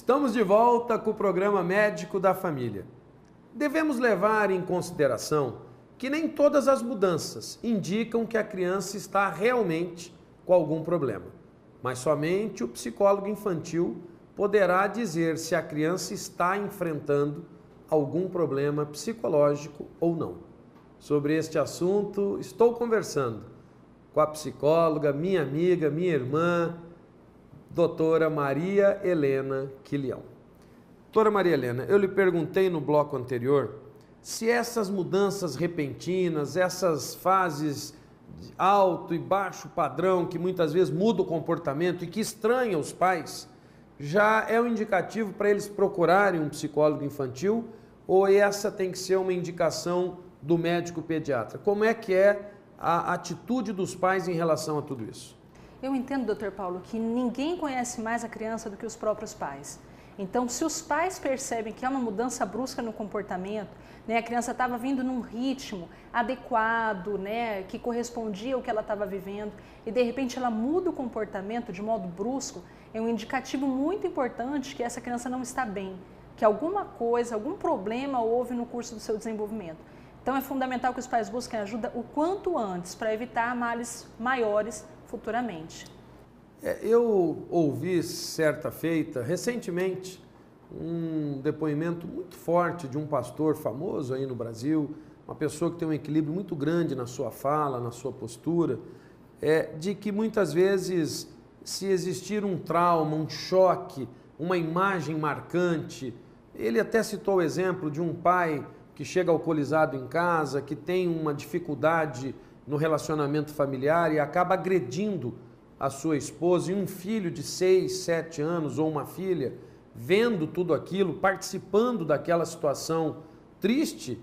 Estamos de volta com o programa Médico da Família. Devemos levar em consideração que nem todas as mudanças indicam que a criança está realmente com algum problema, mas somente o psicólogo infantil poderá dizer se a criança está enfrentando algum problema psicológico ou não. Sobre este assunto, estou conversando com a psicóloga, minha amiga, minha irmã, doutora Maria Helena Quilião. Doutora Maria Helena, eu lhe perguntei no bloco anterior se essas mudanças repentinas, essas fases de alto e baixo padrão que muitas vezes mudam o comportamento e que estranham os pais, já é um indicativo para eles procurarem um psicólogo infantil ou essa tem que ser uma indicação do médico pediatra? Como é que é a atitude dos pais em relação a tudo isso? Eu entendo, doutor Paulo, que ninguém conhece mais a criança do que os próprios pais. Então, se os pais percebem que há uma mudança brusca no comportamento, né, a criança estava vindo num ritmo adequado, né, que correspondia ao que ela estava vivendo, e de repente ela muda o comportamento de modo brusco, é um indicativo muito importante que essa criança não está bem, que alguma coisa, algum problema houve no curso do seu desenvolvimento. Então, é fundamental que os pais busquem ajuda o quanto antes para evitar males maiores futuramente. Eu ouvi certa feita, recentemente, um depoimento muito forte de um pastor famoso aí no Brasil, uma pessoa que tem um equilíbrio muito grande na sua fala, na sua postura, de que muitas vezes, se existir um trauma, um choque, uma imagem marcante, ele até citou o exemplo de um pai que chega alcoolizado em casa, que tem uma dificuldade no relacionamento familiar e acaba agredindo a sua esposa, e um filho de 6, 7 anos ou uma filha, vendo tudo aquilo, participando daquela situação triste,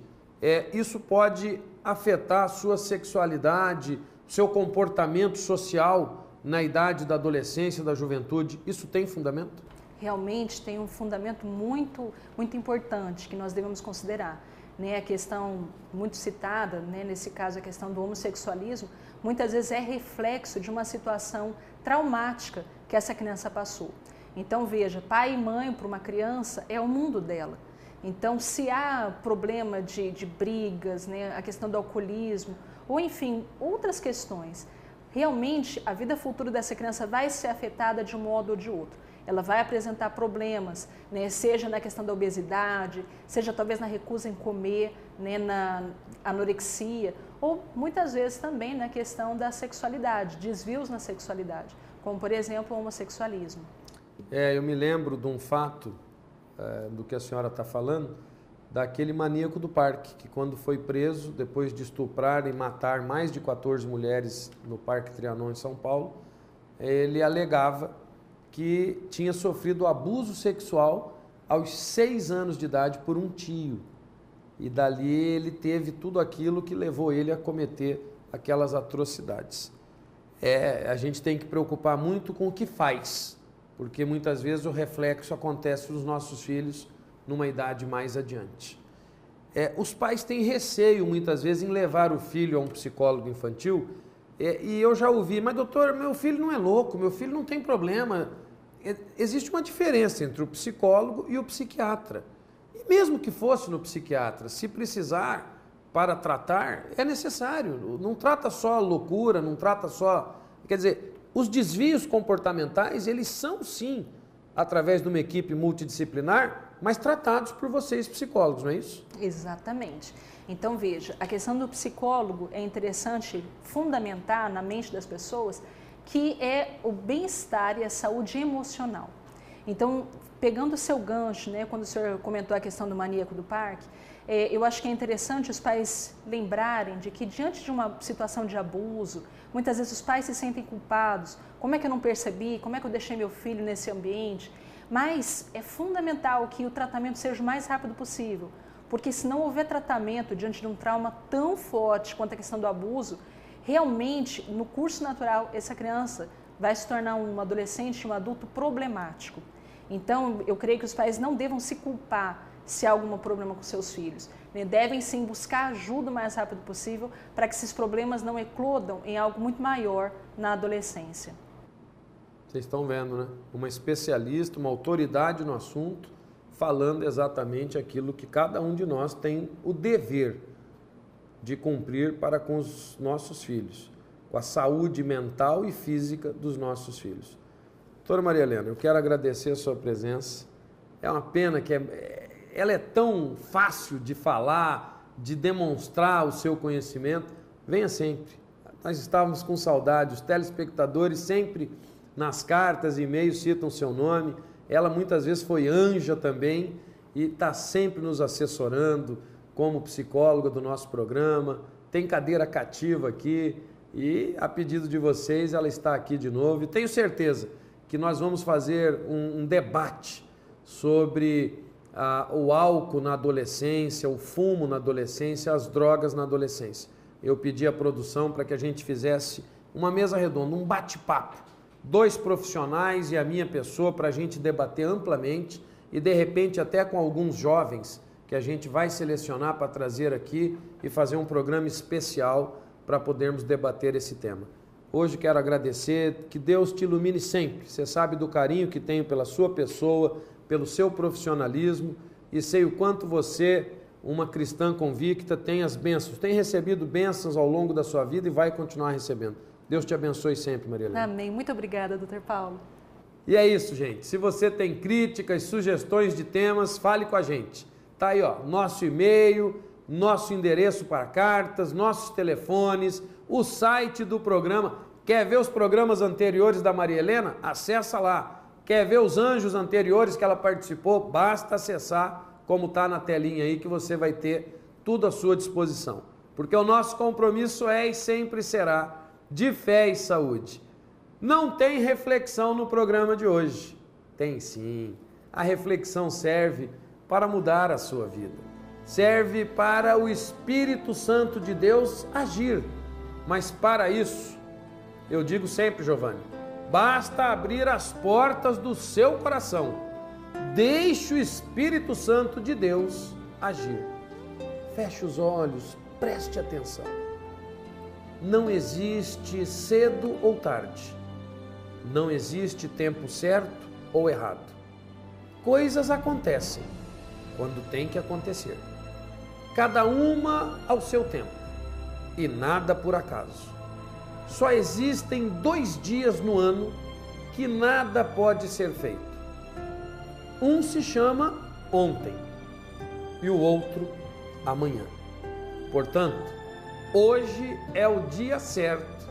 isso pode afetar a sua sexualidade, seu comportamento social na idade da adolescência, da juventude. Isso tem fundamento? Realmente tem um fundamento muito importante que nós devemos considerar. A questão muito citada, nesse caso a questão do homossexualismo, muitas vezes é reflexo de uma situação traumática que essa criança passou. Então veja, pai e mãe para uma criança é o mundo dela. Então se há problema de brigas, a questão do alcoolismo, ou enfim, outras questões, realmente a vida futura dessa criança vai ser afetada de um modo ou de outro. Ela vai apresentar problemas, seja na questão da obesidade, seja talvez na recusa em comer, na anorexia, ou muitas vezes também na questão da sexualidade, desvios na sexualidade, como por exemplo o homossexualismo. Eu me lembro de um fato do que a senhora está falando, daquele maníaco do parque, que quando foi preso, depois de estuprar e matar mais de 14 mulheres no Parque Trianon, em São Paulo, ele alegava que tinha sofrido abuso sexual aos 6 anos de idade por um tio. E dali ele teve tudo aquilo que levou ele a cometer aquelas atrocidades. A gente tem que preocupar muito com o que faz, porque muitas vezes o reflexo acontece nos nossos filhos numa idade mais adiante. Os pais têm receio muitas vezes em levar o filho a um psicólogo infantil, e eu já ouvi, mas doutor, meu filho não é louco, meu filho não tem problema. Existe uma diferença entre o psicólogo e o psiquiatra. E mesmo que fosse no psiquiatra, se precisar para tratar, é necessário. Não trata só a loucura, não trata só... Quer dizer, os desvios comportamentais, eles são sim, através de uma equipe multidisciplinar, mas tratados por vocês psicólogos, não é isso? Exatamente. Então veja, a questão do psicólogo é interessante fundamentar na mente das pessoas que é o bem-estar e a saúde emocional. Então, pegando o seu gancho, quando o senhor comentou a questão do maníaco do parque, eu acho que é interessante os pais lembrarem de que diante de uma situação de abuso, muitas vezes os pais se sentem culpados. Como é que eu não percebi? Como é que eu deixei meu filho nesse ambiente? Mas é fundamental que o tratamento seja o mais rápido possível, porque se não houver tratamento diante de um trauma tão forte quanto a questão do abuso, realmente, no curso natural, essa criança vai se tornar um adolescente, um adulto problemático. Então, eu creio que os pais não devam se culpar se há algum problema com seus filhos. Devem sim buscar ajuda o mais rápido possível para que esses problemas não eclodam em algo muito maior na adolescência. Vocês estão vendo, né? Uma especialista, uma autoridade no assunto, falando exatamente aquilo que cada um de nós tem o dever de cumprir para com os nossos filhos, com a saúde mental e física dos nossos filhos. Doutora Maria Helena, eu quero agradecer a sua presença. É uma pena que ela é tão fácil de falar, de demonstrar o seu conhecimento. Venha sempre. Nós estávamos com saudade, os telespectadores sempre nas cartas e e-mails citam seu nome. Ela muitas vezes foi anja também e está sempre nos assessorando como psicóloga do nosso programa. Tem cadeira cativa aqui e, a pedido de vocês, ela está aqui de novo. E tenho certeza que nós vamos fazer um debate sobre o álcool na adolescência, o fumo na adolescência, as drogas na adolescência. Eu pedi à produção para que a gente fizesse uma mesa redonda, um bate-papo. 2 profissionais e a minha pessoa para a gente debater amplamente e de repente até com alguns jovens que a gente vai selecionar para trazer aqui e fazer um programa especial para podermos debater esse tema. Hoje quero agradecer, que Deus te ilumine sempre. Você sabe do carinho que tenho pela sua pessoa, pelo seu profissionalismo e sei o quanto você, uma cristã convicta, tem as bênçãos, tem recebido bênçãos ao longo da sua vida e vai continuar recebendo. Deus te abençoe sempre, Maria Helena. Amém. Muito obrigada, Dr. Paulo. E é isso, gente. Se você tem críticas, sugestões de temas, fale com a gente. Tá aí, ó, nosso e-mail, nosso endereço para cartas, nossos telefones, o site do programa. Quer ver os programas anteriores da Maria Helena? Acessa lá. Quer ver os anjos anteriores que ela participou? Basta acessar, como está na telinha aí, que você vai ter tudo à sua disposição. Porque o nosso compromisso é e sempre será de fé e saúde. Não tem reflexão no programa de hoje. Tem sim. A reflexão serve para mudar a sua vida. Serve para o Espírito Santo de Deus agir. Mas para isso, eu digo sempre, Giovanni, basta abrir as portas do seu coração. Deixe o Espírito Santo de Deus agir. Feche os olhos, preste atenção. Não existe cedo ou tarde. Não existe tempo certo ou errado. Coisas acontecem quando tem que acontecer. Cada uma ao seu tempo. E nada por acaso. Só existem 2 dias no ano que nada pode ser feito. Um se chama ontem e o outro amanhã. Portanto, hoje é o dia certo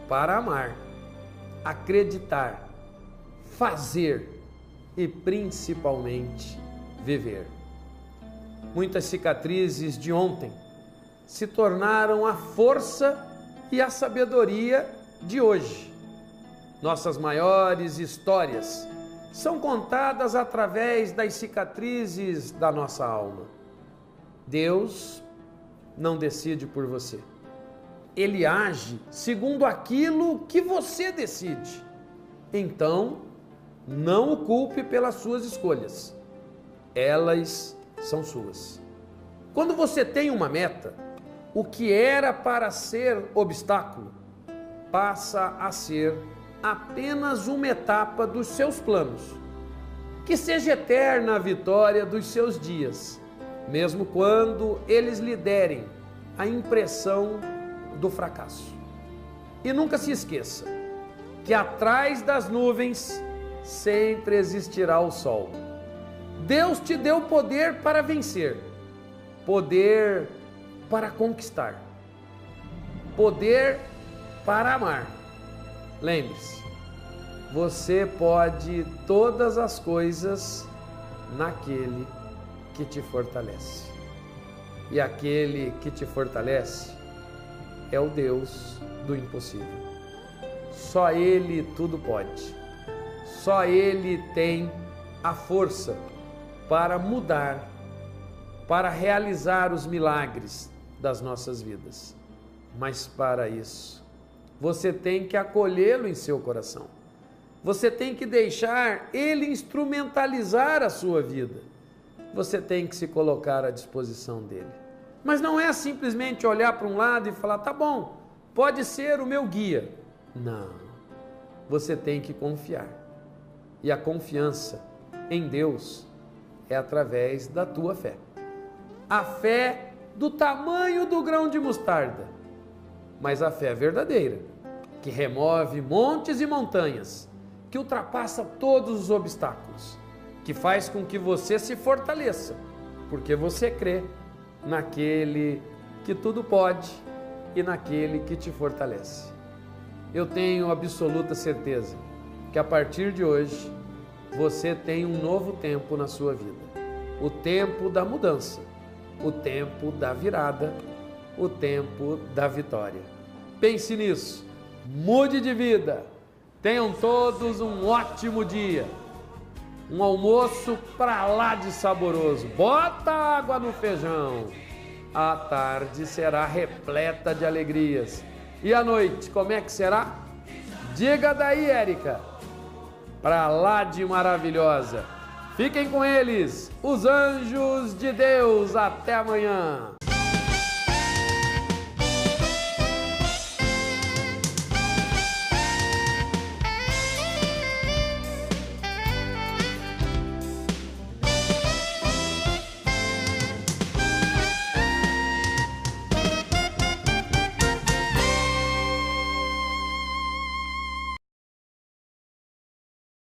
para amar, acreditar, fazer e principalmente viver. Muitas cicatrizes de ontem se tornaram a força e a sabedoria de hoje. Nossas maiores histórias são contadas através das cicatrizes da nossa alma. Deus não decide por você. Ele age segundo aquilo que você decide. Então, não o culpe pelas suas escolhas. Elas são suas. Quando você tem uma meta, o que era para ser obstáculo passa a ser apenas uma etapa dos seus planos. Que seja eterna a vitória dos seus dias, mesmo quando eles lhe derem a impressão do fracasso. E nunca se esqueça que atrás das nuvens sempre existirá o sol. Deus te deu poder para vencer, poder para conquistar, poder para amar. Lembre-se, você pode todas as coisas naquele que te fortalece. E aquele que te fortalece é o Deus do impossível. Só Ele tudo pode. Só Ele tem a força para mudar, para realizar os milagres das nossas vidas. Mas para isso, você tem que acolhê-lo em seu coração. Você tem que deixar Ele instrumentalizar a sua vida. Você tem que se colocar à disposição dEle. Mas não é simplesmente olhar para um lado e falar, tá bom, pode ser o meu guia. Não. você tem que confiar. E a confiança em Deus é através da tua fé. A fé do tamanho do grão de mostarda, mas a fé verdadeira, que remove montes e montanhas, que ultrapassa todos os obstáculos, que faz com que você se fortaleça, porque você crê naquele que tudo pode e naquele que te fortalece. Eu tenho absoluta certeza que a partir de hoje você tem um novo tempo na sua vida. O tempo da mudança, o tempo da virada, o tempo da vitória. Pense nisso, mude de vida. Tenham todos um ótimo dia. Um almoço pra lá de saboroso. Bota água no feijão. A tarde será repleta de alegrias. E a noite, como é que será? Diga daí, Érica. Pra lá de maravilhosa. Fiquem com eles, os anjos de Deus. Até amanhã.